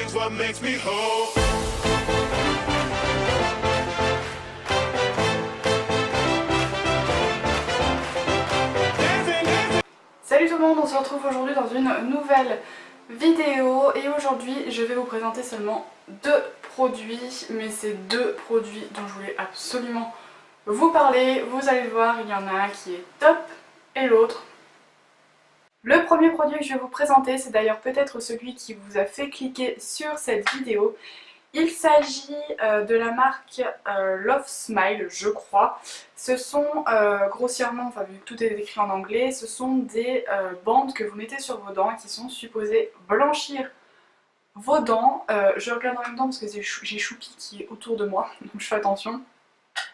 Dancing's what makes me whole. Salut tout le monde, on se retrouve aujourd'hui dans une nouvelle vidéo et aujourd'hui je vais vous présenter seulement deux produits, mais c'est deux produits dont je voulais absolument vous parler. Vous allez le voir, il y en a un qui est top et l'autre. Le premier produit que je vais vous présenter, c'est d'ailleurs peut-être celui qui vous a fait cliquer sur cette vidéo. Il s'agit de la marque Love Smile, je crois. Ce sont grossièrement, enfin vu que tout est écrit en anglais, ce sont des bandes que vous mettez sur vos dents et qui sont supposées blanchir vos dents. Je regarde en même temps parce que j'ai Choupi qui est autour de moi, donc je fais attention.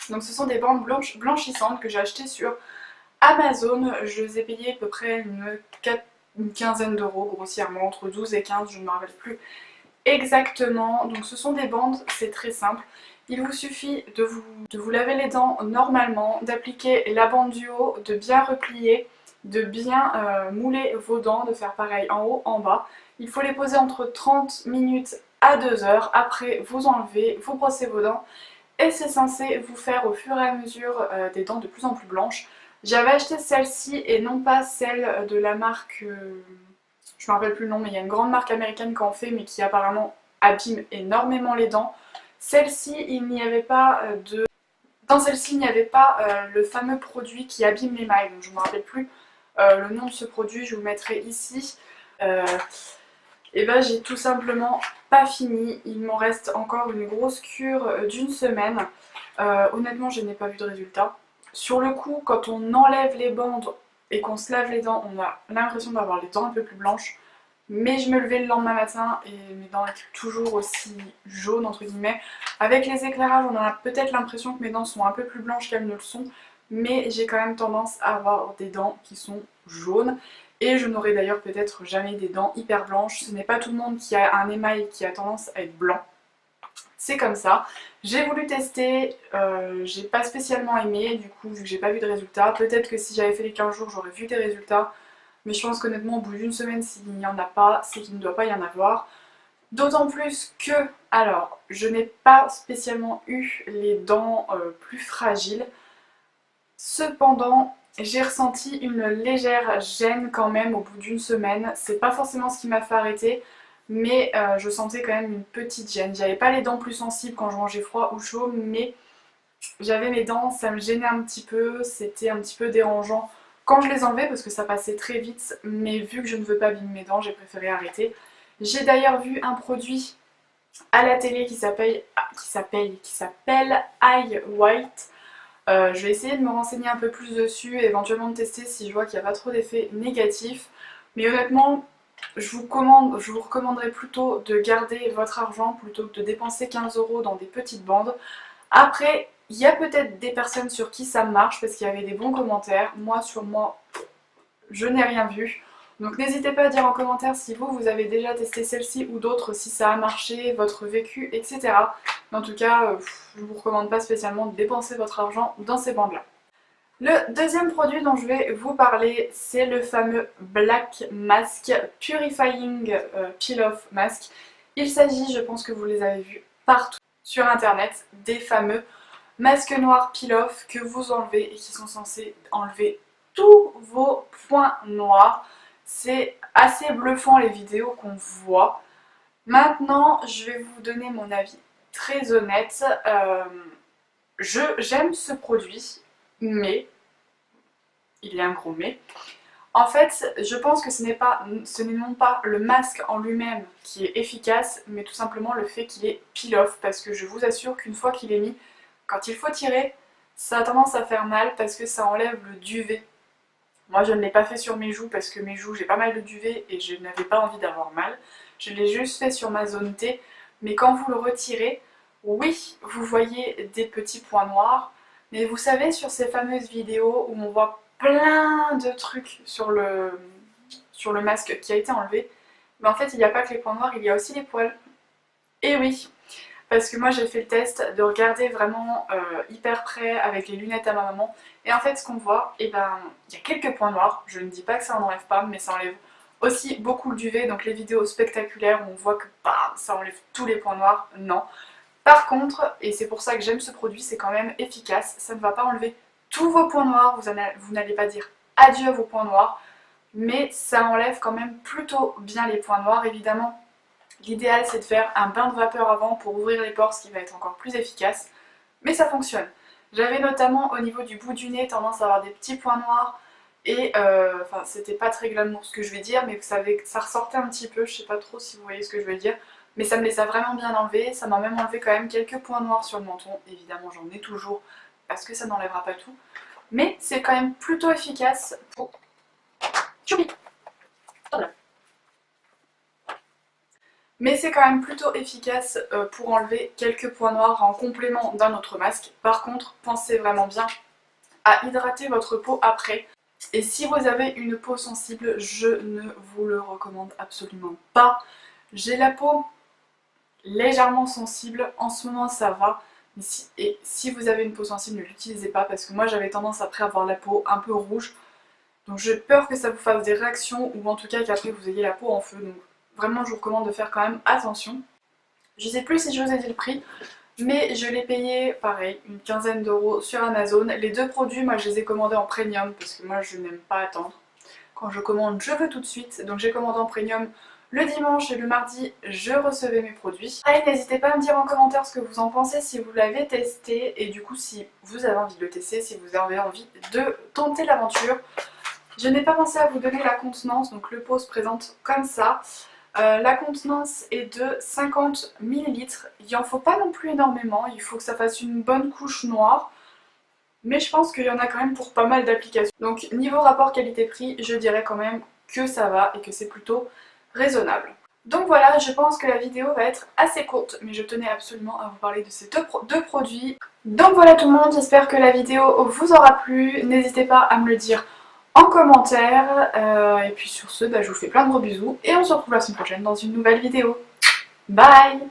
Donc ce sont des bandes blanchissantes que j'ai achetées sur Amazon. Je les ai payées à peu près une quinzaine d'euros grossièrement, entre 12 et 15, je ne me rappelle plus exactement. Donc ce sont des bandes, c'est très simple. Il vous suffit de vous laver les dents normalement, d'appliquer la bande du haut, de bien replier, de bien mouler vos dents, de faire pareil en haut, en bas. Il faut les poser entre 30 minutes à 2 heures. Après vous enlevez, vous brossez vos dents et c'est censé vous faire au fur et à mesure des dents de plus en plus blanches. J'avais acheté celle-ci et non pas celle de la marque... je me rappelle plus le nom, mais il y a une grande marque américaine qui en fait, mais qui apparemment abîme énormément les dents. Celle-ci, il n'y avait pas de... Dans celle-ci, il n'y avait pas le fameux produit qui abîme l'émail. Donc je ne me rappelle plus le nom de ce produit, je vous le mettrai ici. Et ben j'ai tout simplement pas fini. Il m'en reste encore une grosse cure d'une semaine. Honnêtement, je n'ai pas vu de résultat. Sur le coup, quand on enlève les bandes et qu'on se lave les dents, on a l'impression d'avoir les dents un peu plus blanches. Mais je me levais le lendemain matin et mes dents étaient toujours aussi jaunes entre guillemets. Avec les éclairages, on a peut-être l'impression que mes dents sont un peu plus blanches qu'elles ne le sont. Mais j'ai quand même tendance à avoir des dents qui sont jaunes. Et je n'aurai d'ailleurs peut-être jamais des dents hyper blanches. Ce n'est pas tout le monde qui a un émail qui a tendance à être blanc. C'est comme ça. J'ai voulu tester, j'ai pas spécialement aimé, du coup vu que j'ai pas vu de résultats. Peut-être que si j'avais fait les 15 jours j'aurais vu des résultats. Mais je pense qu'honnêtement au bout d'une semaine s'il n'y en a pas, c'est qu'il ne doit pas y en avoir. D'autant plus que, alors, je n'ai pas spécialement eu les dents plus fragiles. Cependant, j'ai ressenti une légère gêne quand même au bout d'une semaine. C'est pas forcément ce qui m'a fait arrêter, mais je sentais quand même une petite gêne. J'avais pas les dents plus sensibles quand je mangeais froid ou chaud, mais j'avais mes dents, ça me gênait un petit peu, c'était un petit peu dérangeant quand je les enlevais parce que ça passait très vite, mais vu que je ne veux pas abîmer mes dents, j'ai préféré arrêter. J'ai d'ailleurs vu un produit à la télé qui s'appelle Eye White. Je vais essayer de me renseigner un peu plus dessus et éventuellement de tester si je vois qu'il n'y a pas trop d'effets négatifs. Mais honnêtement, je vous recommanderais plutôt de garder votre argent plutôt que de dépenser 15 € dans des petites bandes. Après, il y a peut-être des personnes sur qui ça marche parce qu'il y avait des bons commentaires. Moi, sur moi, je n'ai rien vu. Donc n'hésitez pas à dire en commentaire si vous avez déjà testé celle-ci ou d'autres, si ça a marché, votre vécu, etc. Mais en tout cas, je ne vous recommande pas spécialement de dépenser votre argent dans ces bandes-là. Le deuxième produit dont je vais vous parler, c'est le fameux Black Mask Purifying Peel-Off Mask. Il s'agit, je pense que vous les avez vus partout sur internet, des fameux masques noirs peel-off que vous enlevez et qui sont censés enlever tous vos points noirs. C'est assez bluffant les vidéos qu'on voit. Maintenant, je vais vous donner mon avis très honnête. J'aime ce produit, mais, il y a un gros mais, en fait, je pense que ce n'est non pas le masque en lui-même qui est efficace, mais tout simplement le fait qu'il est peel-off, parce que je vous assure qu'une fois qu'il est mis, quand il faut tirer, ça a tendance à faire mal parce que ça enlève le duvet. Moi je ne l'ai pas fait sur mes joues parce que mes joues j'ai pas mal de duvet et je n'avais pas envie d'avoir mal. Je l'ai juste fait sur ma zone T, mais quand vous le retirez, oui, vous voyez des petits points noirs, mais vous savez sur ces fameuses vidéos où on voit plein de trucs sur le masque qui a été enlevé, mais en fait il n'y a pas que les points noirs, il y a aussi les poils. Et oui, parce que moi j'ai fait le test de regarder vraiment hyper près avec les lunettes à ma maman, et en fait ce qu'on voit, et ben il y a quelques points noirs, je ne dis pas que ça en enlève pas, mais ça enlève Aussi beaucoup le duvet, donc les vidéos spectaculaires où on voit que bam, ça enlève tous les points noirs, non. Par contre, et c'est pour ça que j'aime ce produit, c'est quand même efficace, ça ne va pas enlever tous vos points noirs, vous n'allez pas dire adieu à vos points noirs, mais ça enlève quand même plutôt bien les points noirs. Évidemment, l'idéal c'est de faire un bain de vapeur avant pour ouvrir les pores, ce qui va être encore plus efficace, mais ça fonctionne. J'avais notamment au niveau du bout du nez tendance à avoir des petits points noirs et enfin c'était pas très glamour ce que je vais dire, mais ça ressortait un petit peu, je sais pas trop si vous voyez ce que je veux dire, mais ça me les a vraiment bien enlevés. Ça m'a même enlevé quand même quelques points noirs sur le menton. Évidemment j'en ai toujours parce que ça n'enlèvera pas tout, mais c'est quand même plutôt efficace pour... Choupi. Mais c'est quand même plutôt efficace pour enlever quelques points noirs en complément d'un autre masque. Par contre, pensez vraiment bien à hydrater votre peau après. Et si vous avez une peau sensible, je ne vous le recommande absolument pas. J'ai la peau légèrement sensible, en ce moment ça va. Et si vous avez une peau sensible, ne l'utilisez pas parce que moi j'avais tendance après à avoir la peau un peu rouge. Donc j'ai peur que ça vous fasse des réactions ou en tout cas qu'après vous ayez la peau en feu. Donc vraiment je vous recommande de faire quand même attention. Je sais plus si je vous ai dit le prix, mais je l'ai payé pareil, une quinzaine d'euros sur Amazon. Les deux produits, moi je les ai commandés en premium parce que moi je n'aime pas attendre. Quand je commande, je veux tout de suite. Donc j'ai commandé en premium le dimanche et le mardi, je recevais mes produits. Allez, n'hésitez pas à me dire en commentaire ce que vous en pensez, si vous l'avez testé et du coup si vous avez envie de le tester, si vous avez envie de tenter l'aventure. Je n'ai pas pensé à vous donner la contenance, donc le pot se présente comme ça. La contenance est de 50 ml, il en faut pas non plus énormément, il faut que ça fasse une bonne couche noire. Mais je pense qu'il y en a quand même pour pas mal d'applications. Donc niveau rapport qualité-prix, je dirais quand même que ça va et que c'est plutôt raisonnable. Donc voilà, je pense que la vidéo va être assez courte, mais je tenais absolument à vous parler de ces deux produits. Donc voilà tout le monde, j'espère que la vidéo vous aura plu. N'hésitez pas à me le dire en commentaire. Et puis sur ce, je vous fais plein de gros bisous et on se retrouve la semaine prochaine dans une nouvelle vidéo. Bye!